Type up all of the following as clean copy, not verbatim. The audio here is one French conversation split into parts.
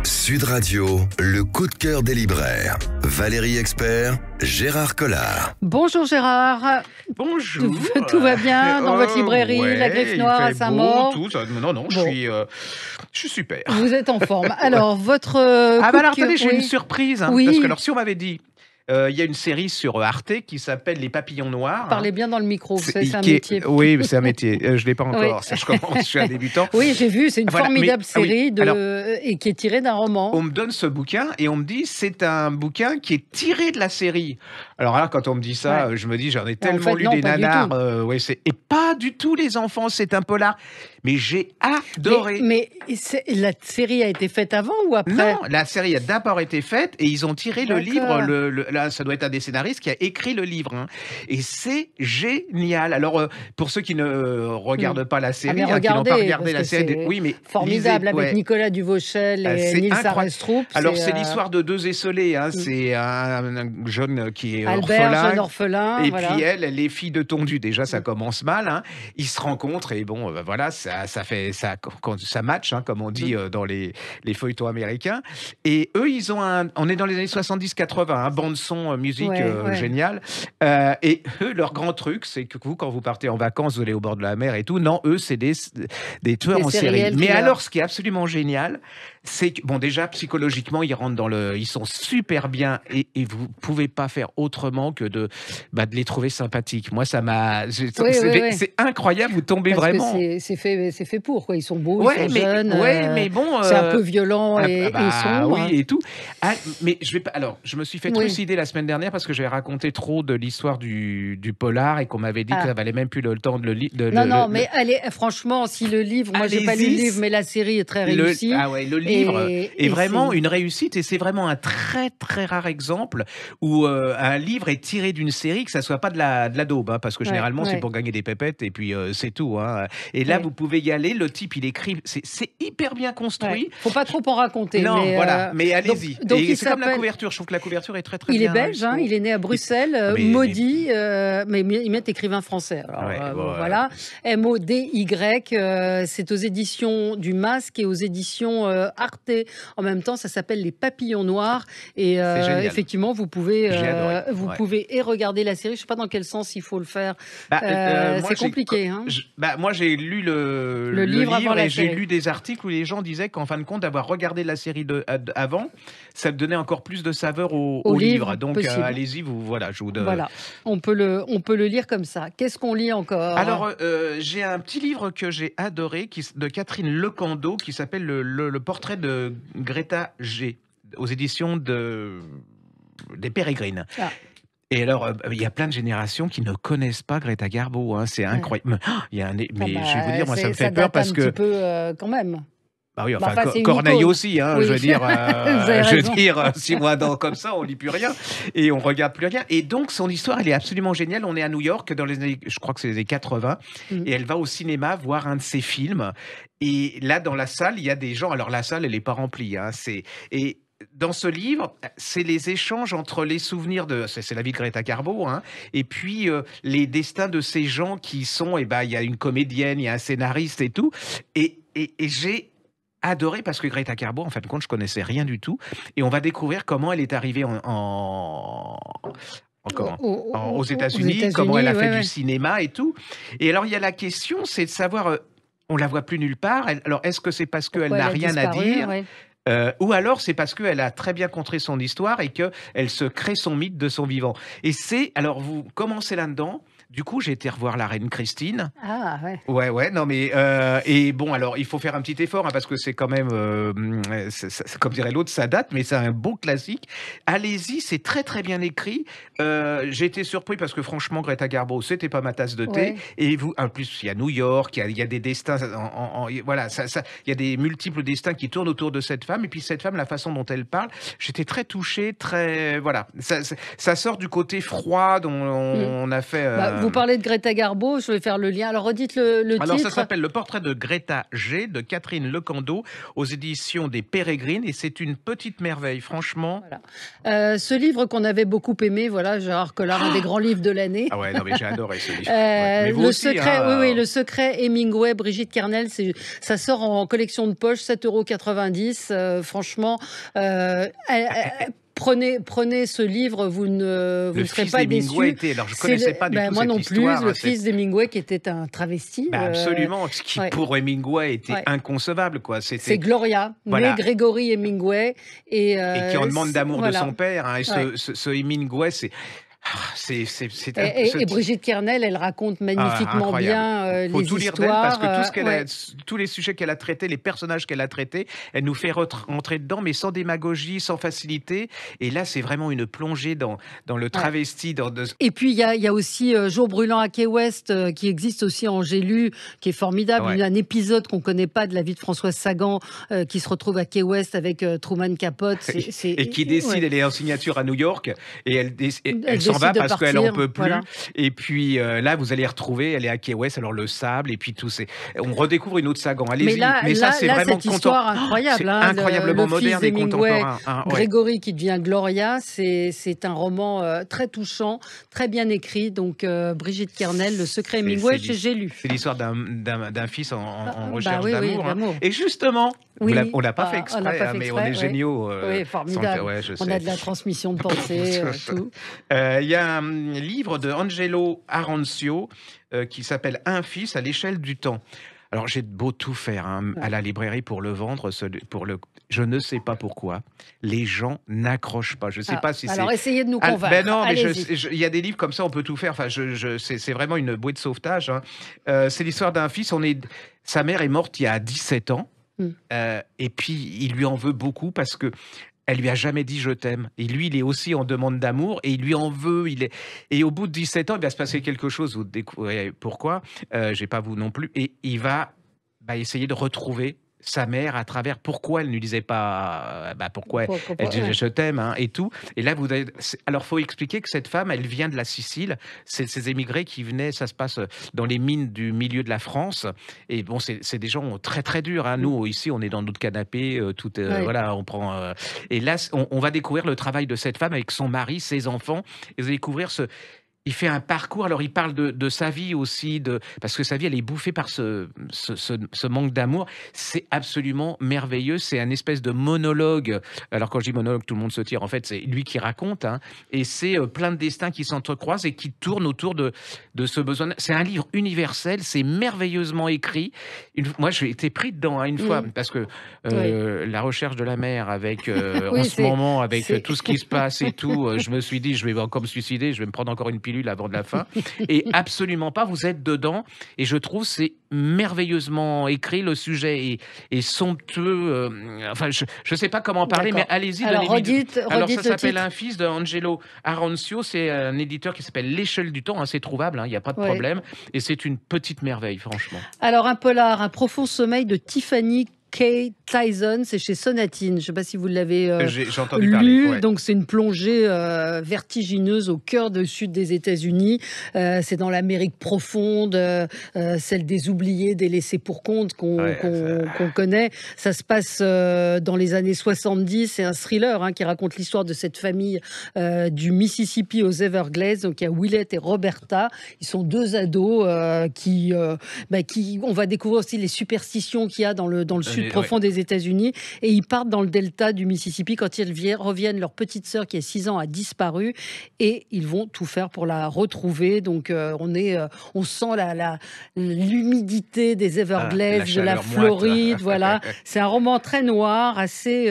Sud Radio, le coup de cœur des libraires. Valérie Expert, Gérard Collard. Bonjour Gérard. Bonjour. Tout va bien dans votre librairie, ouais, la Griffe Noire à Saint-Maur? Non, Bon. je suis super. Vous êtes en forme. Alors, votre Attendez, j'ai une surprise. Oui. Parce que alors, si on m'avait dit, il y a une série sur Arte qui s'appelle Les Papillons Noirs. Parlez bien dans le micro, c'est un qui est- métier. Oui, c'est un métier. Je ne l'ai pas encore. Oui. Ça, je suis un débutant. Oui, j'ai vu, c'est une Voilà, formidable mais- série alors- et qui est tirée d'un roman. On me donne ce bouquin et on me dit c'est un bouquin qui est tiré de la série. Alors là, quand on me dit ça, je me dis j'en ai tellement fait, lu non, des pas du nanars. tout. Et pas du tout les enfants, c'est un polar. Mais j'ai adoré. Mais la série a été faite avant ou après? Non, la série a d'abord été faite et ils ont tiré le livre. D'accord. Là, ça doit être un des scénaristes qui a écrit le livre. Hein. Et c'est génial. Alors, pour ceux qui ne regardent pas la série, mais qui n'ont regardez, pas regardé parce la que série, c'est oui, mais formidable, lisez, avec Nicolas Duvauchel et c'est Nils incroyable. Arestrup. Alors, c'est l'histoire de deux esselés. Hein. C'est un jeune qui est Albert, orphelin. jeune orphelin. Et voilà. puis elle est fille de tondu. Déjà, ça commence mal. Hein. Ils se rencontrent et bon, voilà, ça match, hein, comme on dit dans les feuilletons américains. Et eux, ils ont on est dans les années 70-80, hein, bande son, musique géniale. Et eux, leur grand truc, c'est que vous, quand vous partez en vacances, vous allez au bord de la mer et tout. Non, eux, c'est des tueurs en série. Mais alors, ce qui est absolument génial, c'est que, bon, déjà, psychologiquement, ils rentrent ils sont super bien et vous pouvez pas faire autrement que de les trouver sympathiques. Moi, ça m'a... C'est incroyable, vous tombez Parce vraiment... que c'est fait pour, quoi. Ils sont beaux, ils sont jeunes. mais bon... c'est un peu violent et sombre. Oui, et tout. Ah, mais je vais pas... Alors, je me suis fait trucider la semaine dernière parce que j'avais raconté trop de l'histoire du polar et qu'on m'avait dit que ça valait même plus le temps de le lire. Mais allez, franchement, si le livre... Moi, j'ai pas lu le livre, mais la série est très réussie. Le livre est vraiment une réussite et c'est vraiment un très, très rare exemple où un livre est tiré d'une série, que ça soit pas de la daube, hein, parce que généralement, c'est pour gagner des pépettes et puis c'est tout. Hein. Et là, vous pouvez y aller. Le type, il écrit... C'est hyper bien construit. Faut pas trop en raconter. Non, mais, voilà. Mais allez-y. Donc et c'est comme la couverture. Je trouve que la couverture est très, très bien. Il est belge, hein, il est né à Bruxelles, maudit, mais ils mettent écrivain français. Alors, voilà. M-O-D-Y, c'est aux éditions du Masque et aux éditions Arte. En même temps, ça s'appelle Les Papillons Noirs. Et effectivement, vous pouvez regarder la série. Je sais pas dans quel sens il faut le faire. C'est compliqué. Moi, j'ai lu le livre et j'ai lu des articles où les gens disaient qu'en fin de compte, d'avoir regardé la série avant, ça donnait encore plus de saveur au livre. Donc, allez-y, je vous donne. Voilà, on peut le lire comme ça. Qu'est-ce qu'on lit encore? Alors, j'ai un petit livre que j'ai adoré de Catherine Lecando qui s'appelle le portrait de Greta G aux éditions des Pérégrines. Ah. Et alors, il y a plein de générations qui ne connaissent pas Greta Garbo. Hein, c'est incroyable. Je vais vous dire, moi, ça me fait peur parce que... un petit peu quand même. Bah oui, Corneille aussi, hein, oui. je veux dire, 6 mois comme ça, on lit plus rien et on regarde plus rien. Et donc, son histoire, elle est absolument géniale. On est à New York dans les années, je crois que c'est les années 80, et elle va au cinéma voir un de ses films. Et là, dans la salle, il y a des gens. Alors, la salle, elle n'est pas remplie. Hein, et dans ce livre, c'est les échanges entre les souvenirs c'est la vie de Greta Garbo, hein, et puis les destins de ces gens qui sont, il y a une comédienne, il y a un scénariste et tout. Et j'ai adoré parce que Greta Garbo, en fin de compte, je connaissais rien du tout. Et on va découvrir comment elle est arrivée aux États-Unis, comment elle a fait du cinéma et tout. Et alors, il y a la question, c'est de savoir, on la voit plus nulle part. Alors, est-ce que c'est parce qu'elle n'a rien à dire ou alors c'est parce qu'elle a très bien contré son histoire et qu'elle se crée son mythe de son vivant. Et alors vous commencez là-dedans. Du coup, j'ai été revoir la reine Christine. Ah, ouais. Ouais, non, mais... et bon, alors, il faut faire un petit effort, hein, parce que c'est quand même... comme dirait l'autre, ça date, mais c'est un beau classique. Allez-y, c'est très, très bien écrit. J'ai été surpris parce que, franchement, Greta Garbo, c'était pas ma tasse de thé. Ouais. Et vous, en plus, il y a New York, il y a des destins... voilà, il y a des multiples destins qui tournent autour de cette femme. Et puis, cette femme, la façon dont elle parle, j'étais très touché, très... Voilà. Ça sort du côté froid dont on a fait... vous parlez de Greta Garbo, je vais faire le lien. Alors redites le titre. Alors ça s'appelle Le portrait de Greta G de Catherine Lecando aux éditions des Pérégrines et c'est une petite merveille, franchement. Voilà. Ce livre qu'on avait beaucoup aimé, voilà, Gérard Collard, un des grands livres de l'année. Ah ouais, non mais j'ai adoré ce livre. Mais vous aussi, secret, oui, Le secret Hemingway, Brigitte Kernel, ça sort en collection de poche, 7,90 €. Franchement, Prenez ce livre, vous ne serez pas déçus. Alors je ne connaissais pas du tout moi cette non histoire. Plus, le fils d'Hemingway qui était un travesti. Absolument, ce qui pour Hemingway était inconcevable. C'est Gloria, née Gregory Hemingway. Et qui en demande d'amour de son père. Hein, et ce Hemingway, c'est... Et Brigitte Kernel, elle raconte magnifiquement bien les histoires. Il faut tout lire d'elle parce que tous les sujets qu'elle a traités, les personnages qu'elle a traités, elle nous fait rentrer dedans, mais sans démagogie, sans facilité. Et là, c'est vraiment une plongée dans le travesti. Et puis, il y a aussi Jour brûlant à Key West, qui existe aussi en J'ai lu, qui est formidable. Il y a un épisode qu'on ne connaît pas de la vie de Françoise Sagan, qui se retrouve à Key West avec Truman Capote. Et qui décide, elle est en signature à New York, et elle s'en va parce qu'elle en peut plus. Voilà. Et puis là, vous allez retrouver, elle est à Key West, alors le sable, et puis tout c'est. On redécouvre une autre Sagan. Allez-y. Mais ça, c'est vraiment cette histoire incroyable. Incroyablement moderne et contemporain. Grégory qui devient Gloria, c'est un roman très touchant, très bien écrit. Donc Brigitte Kernel, Le secret Hemingway, j'ai lu. C'est l'histoire d'un fils en recherche d'amour. Et justement, on l'a pas fait exprès, mais on est géniaux. Oui, formidable. On a de la transmission de pensée, tout. Il y a un livre de Angelo Arancio qui s'appelle Un fils à l'échelle du temps. Alors j'ai beau tout faire à la librairie pour le vendre, je ne sais pas pourquoi les gens n'accrochent pas. Je ne sais pas si c'est. Alors essayez de nous convaincre. Non, mais il y a des livres comme ça, on peut tout faire. Enfin, c'est vraiment une bouée de sauvetage. Hein. C'est l'histoire d'un fils. Sa mère est morte il y a 17 ans. Et puis il lui en veut beaucoup parce que elle lui a jamais dit je t'aime. Et lui, il est aussi en demande d'amour et il lui en veut. Et au bout de 17 ans, il va se passer quelque chose. Vous découvrez pourquoi. J'ai pas vous non plus. Et il va essayer de retrouver sa mère à travers pourquoi elle ne lui disait pas pourquoi elle disait je t'aime et tout. Et là, alors faut expliquer que cette femme, elle vient de la Sicile. C'est ces émigrés qui venaient, ça se passe dans les mines du milieu de la France. Et bon, c'est des gens très très durs. Hein. Nous ici, on est dans notre canapé, voilà, on prend. Et là, on va découvrir le travail de cette femme avec son mari, ses enfants. Et vous allez découvrir il fait un parcours, alors il parle de sa vie aussi, parce que sa vie, elle est bouffée par ce manque d'amour. C'est absolument merveilleux, c'est un espèce de monologue. Alors quand je dis monologue, tout le monde se tire, en fait, c'est lui qui raconte, et c'est plein de destins qui s'entrecroisent et qui tournent autour de ce besoin. C'est un livre universel, c'est merveilleusement écrit. Moi, j'ai été pris dedans une fois, parce que la recherche de la mère, avec en ce moment, avec tout ce qui se passe et tout, je me suis dit, je vais encore me suicider, je vais me prendre encore une pilule avant de la fin, et absolument pas, vous êtes dedans, et je trouve c'est merveilleusement écrit, le sujet est somptueux, enfin je sais pas comment parler, mais allez-y. Alors ça s'appelle Un fils de Angelo Arancio, c'est un éditeur qui s'appelle L'échelle du temps, c'est trouvable, il n'y a pas de problème, et c'est une petite merveille, franchement. Alors un polar, Un profond sommeil de Tiffany K. Tyson, c'est chez Sonatine. Je ne sais pas si vous l'avez j'ai entendu parler. Ouais. Donc c'est une plongée vertigineuse au cœur du sud des États-Unis. C'est dans l'Amérique profonde, celle des oubliés, des laissés pour compte qu'on connaît. Ça se passe dans les années 70. C'est un thriller qui raconte l'histoire de cette famille du Mississippi aux Everglades. Donc il y a Willett et Roberta. Ils sont deux ados qui on va découvrir aussi les superstitions qu'il y a dans le sud profond des États-Unis, et ils partent dans le delta du Mississippi. Quand ils reviennent, leur petite sœur qui a 6 ans a disparu, et ils vont tout faire pour la retrouver. Donc on sent l'humidité des Everglades, de la Floride. Voilà, c'est un roman très noir, assez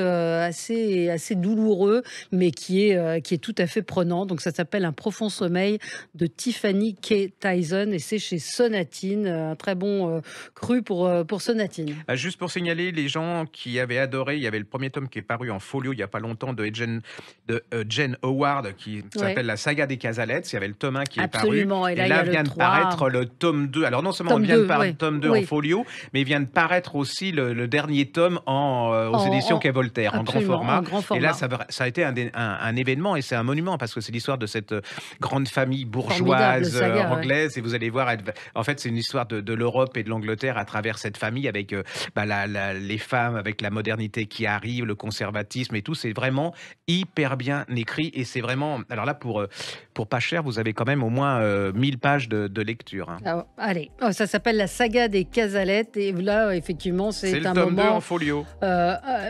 douloureux, mais qui est tout à fait prenant. Donc ça s'appelle Un profond sommeil de Tiffany K. Tyson, et c'est chez Sonatine, un très bon cru pour Sonatine. Juste pour signaler signaler les gens qui avaient adoré. Il y avait le premier tome qui est paru en folio il n'y a pas longtemps de Jen Howard qui s'appelle La saga des Casalettes. Il y avait le tome 1 qui est paru. Et là vient de paraître le tome 2. Alors non seulement vient de paraître le tome 2 en folio, mais il vient de paraître aussi le dernier tome aux éditions Quai Voltaire en grand format. Et là, ça a été un événement et c'est un monument parce que c'est l'histoire de cette grande famille bourgeoise anglaise. Et vous allez voir, en fait, c'est une histoire de l'Europe et de l'Angleterre à travers cette famille avec les femmes, avec la modernité qui arrive, le conservatisme et tout. C'est vraiment hyper bien écrit et c'est vraiment... Alors là, pour pas cher, vous avez quand même au moins 1000 pages de lecture. Hein. Alors, allez, ça s'appelle La saga des Casalettes et là, effectivement, c'est un le tome moment... 2 en folio.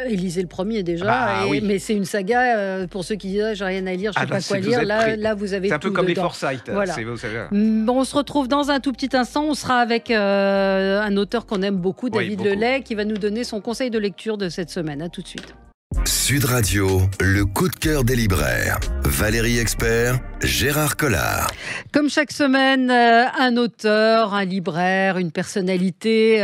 Lisez le premier déjà, oui. mais c'est une saga, pour ceux qui disent j'ai rien à lire, je sais pas quoi lire, là vous avez tout. C'est un peu comme dedans. les Forsyth. Voilà. Vous savez. Bon, on se retrouve dans un tout petit instant, on sera avec un auteur qu'on aime beaucoup, David Lelay, qui va nous donner son conseil de lecture de cette semaine. À tout de suite. Sud Radio, le coup de cœur des libraires. Valérie Expert, Gérard Collard. Comme chaque semaine, un auteur, un libraire, une personnalité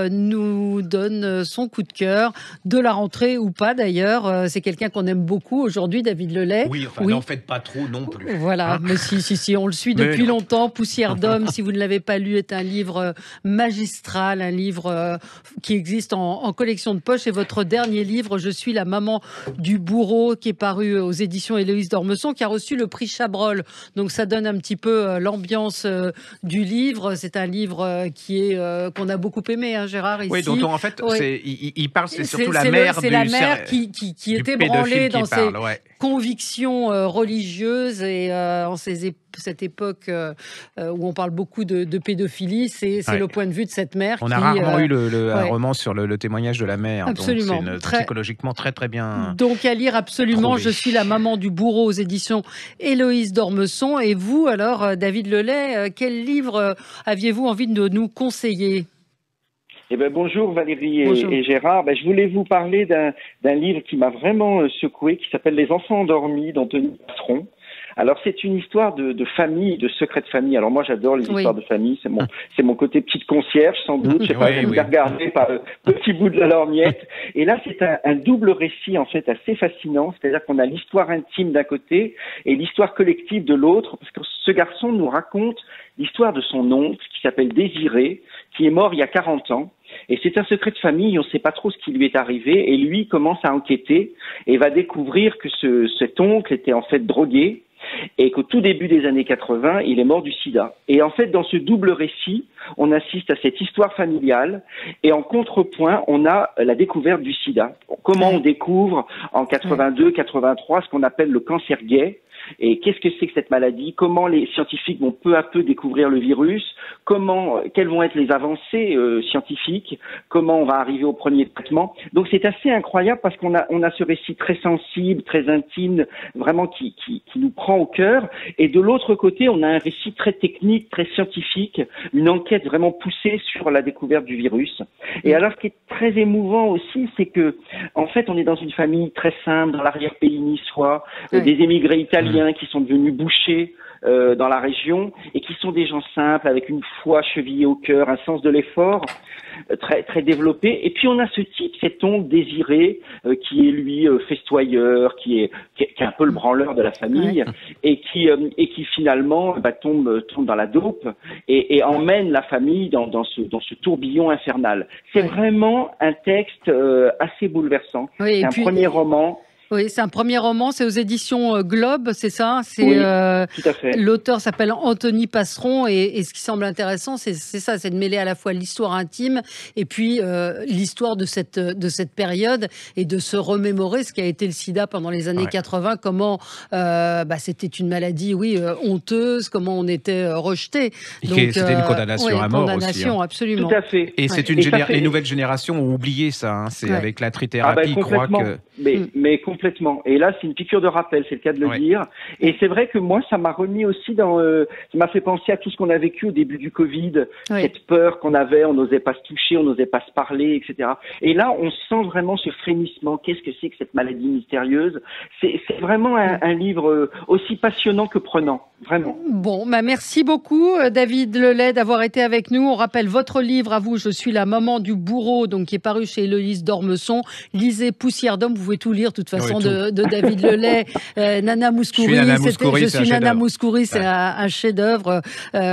nous donne son coup de cœur, de la rentrée ou pas d'ailleurs. C'est quelqu'un qu'on aime beaucoup aujourd'hui, David Lelay. Oui, n'en faites pas trop non plus. Voilà, mais si, on le suit depuis longtemps. Poussière d'homme, si vous ne l'avez pas lu, est un livre magistral, un livre qui existe en collection de poche. Et votre dernier livre, Je suis la maman du bourreau, qui est paru aux éditions Héloïse d'Ormesson, qui a reçu le prix Chabrol. Donc ça donne un petit peu l'ambiance du livre. C'est un livre qu'on a beaucoup aimé, hein, Gérard, ici. Oui, dont en fait, il parle, c'est surtout la mère. C'est la mère qui est ébranlée dans ses convictions religieuses et en cette époque où on parle beaucoup de pédophilie, c'est le point de vue de cette mère. On a rarement eu un roman sur le témoignage de la mère. Absolument. Donc c'est psychologiquement très très bien. Donc à lire absolument. Trouvé. Je suis la maman du bourreau aux éditions Héloïse d'Ormesson. Et vous alors, David Lelay, quel livre aviez-vous envie de nous conseiller ? Bonjour Valérie et Gérard. Je voulais vous parler d'un livre qui m'a vraiment secoué, qui s'appelle Les enfants endormis d'Anthony Passeron. Alors c'est une histoire de famille, de secret de famille. Alors moi j'adore les histoires de famille, c'est mon côté petite concierge sans doute. Je sais pas, j'aime bien regarder par le petit bout de la lorgnette. Et là c'est un double récit en fait assez fascinant. C'est-à-dire qu'on a l'histoire intime d'un côté et l'histoire collective de l'autre, parce que ce garçon nous raconte l'histoire de son oncle qui s'appelle Désiré, qui est mort il y a 40 ans. Et c'est un secret de famille, on ne sait pas trop ce qui lui est arrivé, et lui commence à enquêter et va découvrir que cet oncle était en fait drogué et qu'au tout début des années 80, il est mort du sida. Et en fait, dans ce double récit, on assiste à cette histoire familiale et en contrepoint, on a la découverte du sida. Comment on découvre en 82, 83 ce qu'on appelle le cancer gay. Et qu'est-ce que c'est que cette maladie? Comment les scientifiques vont peu à peu découvrir le virus? Quelles vont être les avancées scientifiques? Comment on va arriver au premier traitement? Donc c'est assez incroyable parce qu'on a ce récit très sensible, très intime, vraiment qui nous prend au cœur. Et de l'autre côté, on a un récit très technique, très scientifique, une enquête vraiment poussée sur la découverte du virus. Et alors, ce qui est très émouvant aussi, c'est que en fait, on est dans une famille très simple, dans l'arrière-pays niçois, des émigrés italiens qui sont devenus bouchers dans la région et qui sont des gens simples avec une foi chevillée au cœur, un sens de l'effort très très développé. Et puis on a ce type, cet oncle Désiré qui est lui festoyeur, qui est un peu le branleur de la famille et qui finalement tombe dans la dope et emmène la famille dans ce tourbillon infernal. C'est vraiment un texte assez bouleversant. C'est un premier roman. Oui, c'est un premier roman, c'est aux éditions Globe, c'est ça? Oui, tout à fait. L'auteur s'appelle Anthony Passeron et ce qui semble intéressant, c'est ça, c'est de mêler à la fois l'histoire intime et puis l'histoire de cette période et de se remémorer ce qu'a été le sida pendant les années 80, comment c'était une maladie, honteuse, comment on était rejeté. C'était une condamnation à mort aussi. Hein. Absolument. Tout à fait. Et c'est les nouvelles générations ont oublié ça. Hein. C'est avec la trithérapie, ils croient que... Mais complètement. complètement. Et là, c'est une piqûre de rappel, c'est le cas de le dire. Et c'est vrai que moi, ça m'a remis aussi ça m'a fait penser à tout ce qu'on a vécu au début du Covid, cette peur qu'on avait, on n'osait pas se toucher, on n'osait pas se parler, etc. Et là, on sent vraiment ce frémissement. Qu'est-ce que c'est que cette maladie mystérieuse? C'est vraiment un livre aussi passionnant que prenant, vraiment. Bon, merci beaucoup, David Lelay, d'avoir été avec nous. On rappelle votre livre à vous, Je suis la maman du bourreau, donc qui est paru chez Héloïse d'Ormesson. Lisez Poussière d'homme, vous pouvez tout lire de toute façon de David Lelay. Nana Mouskouri, Je suis Nana Mouskouri, c'est un chef-d'œuvre.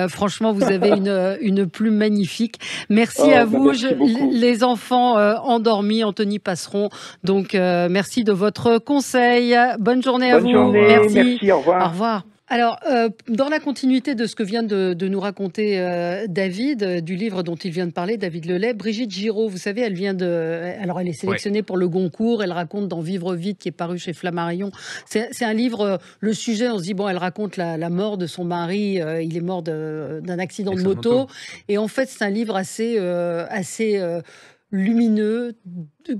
Franchement, vous avez une plume magnifique. Merci à vous, les enfants endormis, Anthony Passeron. Donc, merci de votre conseil. Bonne journée à vous. Merci, au revoir. Au revoir. Alors, dans la continuité de ce que vient de nous raconter David, du livre dont il vient de parler, David Lelay, Brigitte Giraud, vous savez, elle est sélectionnée pour le Goncourt, elle raconte dans Vivre vite, qui est paru chez Flammarion. C'est un livre, le sujet, on se dit, bon, elle raconte la mort de son mari, il est mort d'un accident de moto. Et en fait, c'est un livre assez lumineux,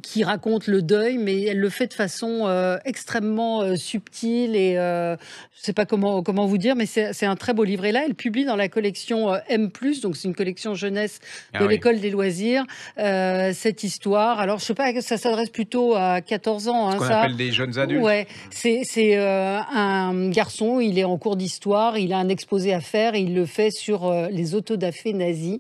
qui raconte le deuil, mais elle le fait de façon extrêmement subtile et je ne sais pas comment vous dire, mais c'est un très beau livre. Et là, elle publie dans la collection M+, donc c'est une collection jeunesse de l'École des loisirs, cette histoire. Alors, je ne sais pas, ça s'adresse plutôt à 14 ans. Ce qu'on appelle des jeunes adultes. Ouais, c'est un garçon, il est en cours d'histoire, il a un exposé à faire et il le fait sur les autodafés nazis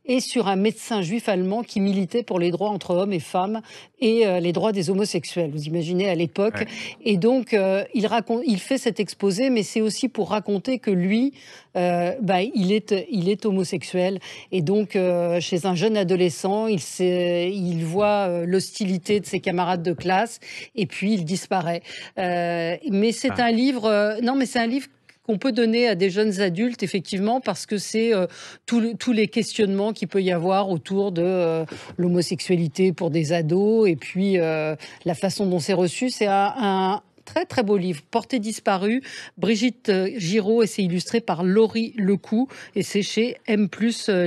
et sur un médecin juif allemand qui militait pour les droits entre hommes et femmes et les droits des homosexuels. Vous imaginez à l'époque. Ouais. Et donc, il fait cet exposé, mais c'est aussi pour raconter que lui, il est homosexuel. Et donc, chez un jeune adolescent, il voit l'hostilité de ses camarades de classe et puis il disparaît. Mais c'est un livre... c'est un livre qu'on peut donner à des jeunes adultes, effectivement, parce que c'est tous les questionnements qu'il peut y avoir autour de l'homosexualité pour des ados, et puis la façon dont c'est reçu. C'est un très très beau livre, Portée disparue, Brigitte Giraud, et c'est illustré par Laurie Lecou, et c'est chez M+,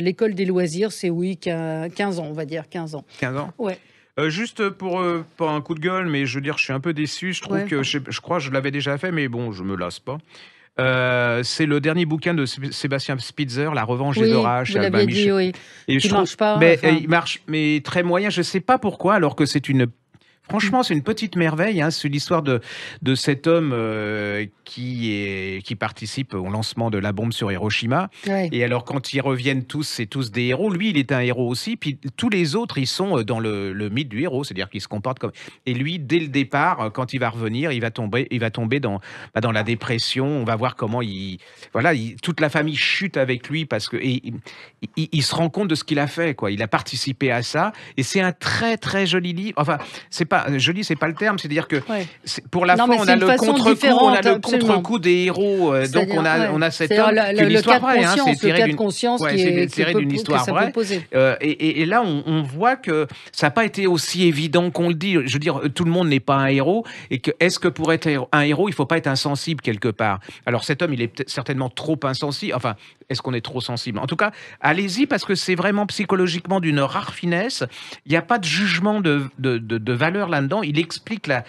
l'École des loisirs, c'est 15 ans, on va dire, 15 ans. 15 ans. Ouais. Juste pour un coup de gueule, mais je veux dire, je suis un peu déçu, je trouve que, je crois que je l'avais déjà fait, mais bon, je me lasse pas. C'est le dernier bouquin de Sébastien Spitzer, La revanche des orages. Vous l'aviez dit, oui. Et il marche pas. Il marche, mais très moyen. Je sais pas pourquoi, alors que c'est une... Franchement, c'est une petite merveille. C'est l'histoire de cet homme qui participe au lancement de la bombe sur Hiroshima. Ouais. Et alors, quand ils reviennent tous, c'est tous des héros. Lui, il est un héros aussi. Puis tous les autres, ils sont dans le mythe du héros, c'est-à-dire qu'ils se comportent comme... Et lui, dès le départ, quand il va revenir, il va tomber dans la dépression. On va voir comment toute la famille chute avec lui parce que il se rend compte de ce qu'il a fait, quoi. Il a participé à ça. Et c'est un très, très joli livre. Enfin, c'est pas joli, c'est pas le terme, c'est-à-dire que pour la fois, on a le contre-coup des héros, donc on a cet homme, une histoire vraie, c'est tiré d'une histoire vraie. Et là, on voit que ça n'a pas été aussi évident qu'on le dit. Je veux dire, tout le monde n'est pas un héros, et que est-ce que pour être un héros, il ne faut pas être insensible quelque part? Alors cet homme, il est certainement trop insensible. Enfin, est-ce qu'on est trop sensible? En tout cas, allez-y, parce que c'est vraiment psychologiquement d'une rare finesse. Il n'y a pas de jugement de valeur là-dedans. Il explique la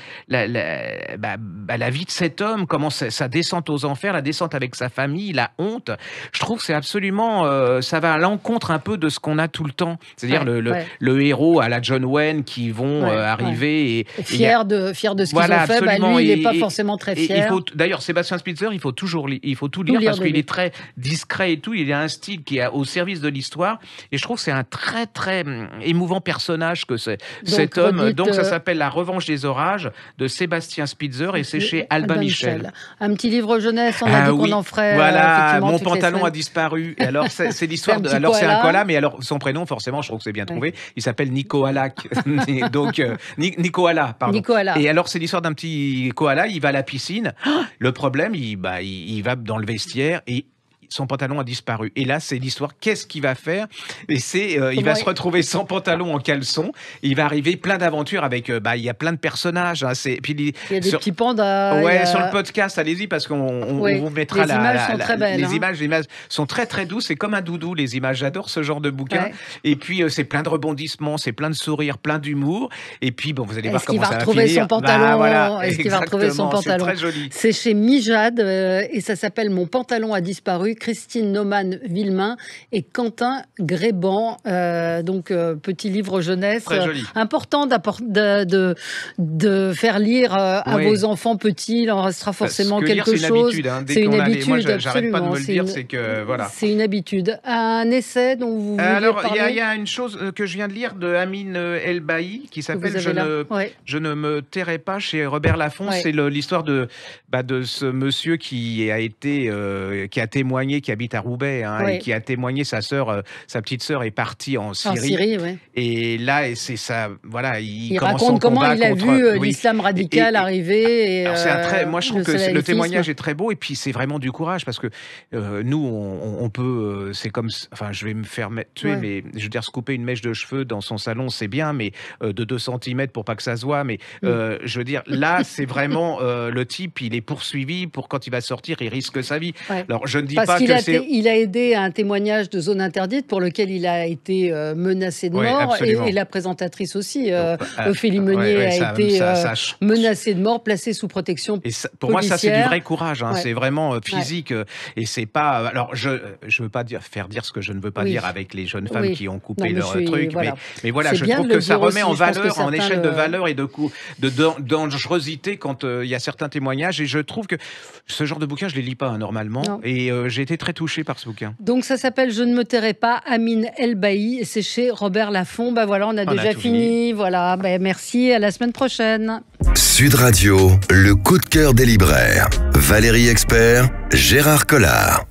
vie de cet homme, comment sa descente aux enfers, la descente avec sa famille, la honte. Je trouve que c'est absolument... ça va à l'encontre un peu de ce qu'on a tout le temps. C'est-à-dire le héros à la John Wayne qui vont arriver... Et fier de ce qu'ils ont fait. Lui, il n'est pas forcément très fier. D'ailleurs, Sébastien Spitzer, il faut tout lire parce qu'il est très discret et tout. Il a un style qui est au service de l'histoire. Et je trouve que c'est un très, très émouvant personnage que cet homme. Donc, ça s'appelle La revanche des orages de Sébastien Spitzer et c'est chez Albin Michel. Un petit livre jeunesse, on a dit qu'on en ferait. Voilà, mon pantalon a disparu. Et alors, c'est l'histoire de. Alors, c'est un koala, mais alors son prénom, forcément, je trouve que c'est bien trouvé. Il s'appelle Nico Alak. Donc, Nico Ala, pardon. Nico Ala. Et alors, c'est l'histoire d'un petit koala. Il va à la piscine. Le problème, il va dans le vestiaire et son pantalon a disparu. Et là, c'est l'histoire, qu'est-ce qu'il va faire? Et il va se retrouver sans pantalon, en caleçon. Il va arriver plein d'aventures avec, il y a plein de personnages. Hein, puis il y a des petits pandas. Ouais, sur le podcast, allez-y, parce qu'on vous mettra les images sont très belles. Les images sont très très douces. C'est comme un doudou, les images. J'adore ce genre de bouquin. Ouais. Et puis, c'est plein de rebondissements, c'est plein de sourires, plein d'humour. Et puis, bon, vous allez voir comment ça va finir. Est-ce qu'il va retrouver son pantalon? C'est très joli. C'est chez Mijade et ça s'appelle Mon pantalon a disparu. Christine Naumann-Villemain et Quentin Gréban. Donc, petit livre jeunesse. Très joli. Important de faire lire à vos enfants petits. Il en restera forcément quelque chose. C'est une habitude. Moi, j'arrête pas de me le dire. C'est que voilà. C'est une habitude. Un essai dont vous voulez Alors, parler? il y a une chose que je viens de lire de Amine El-Bailly qui s'appelle Je ne me tairai pas chez Robert Laffont. C'est l'histoire de ce monsieur qui a témoigné, qui habite à Roubaix, et qui a témoigné. Sa petite sœur est partie en Syrie. Et là, c'est ça. Voilà, il raconte comment il a vu l'islam radical arriver. Moi, je trouve que le témoignage est très beau. Et puis, c'est vraiment du courage parce que nous, on peut. C'est comme. Enfin, je vais me faire tuer, mais je veux dire, se couper une mèche de cheveux dans son salon, c'est bien, mais de 2 cm pour pas que ça se voit. Mais je veux dire, là, c'est vraiment le type, il est poursuivi pour quand il va sortir, il risque sa vie. Alors, je ne dis pas que c'est. Il a aidé à un témoignage de zone interdite pour lequel il a été menacé de mort, et la présentatrice aussi, Ophélie Meunier, a été menacée de mort, placée sous protection policière. Pour moi, ça, c'est du vrai courage. C'est vraiment physique. Et c'est pas. Alors, je veux pas faire dire ce que je ne veux pas dire avec les jeunes femmes qui ont coupé leur truc. Mais voilà, je trouve que ça remet en valeur, en échelle de valeur et de dangerosité quand il y a certains témoignages. Et je trouve que ce genre de bouquin, je les lis pas normalement. Et j'ai été très touché par ce bouquin. Donc ça s'appelle Je ne me tairai pas, Amine El-Bailly, et c'est chez Robert Laffont. Voilà, on a déjà fini. Voilà, merci, à la semaine prochaine. Sud Radio, le coup de cœur des libraires. Valérie Expert, Gérard Collard.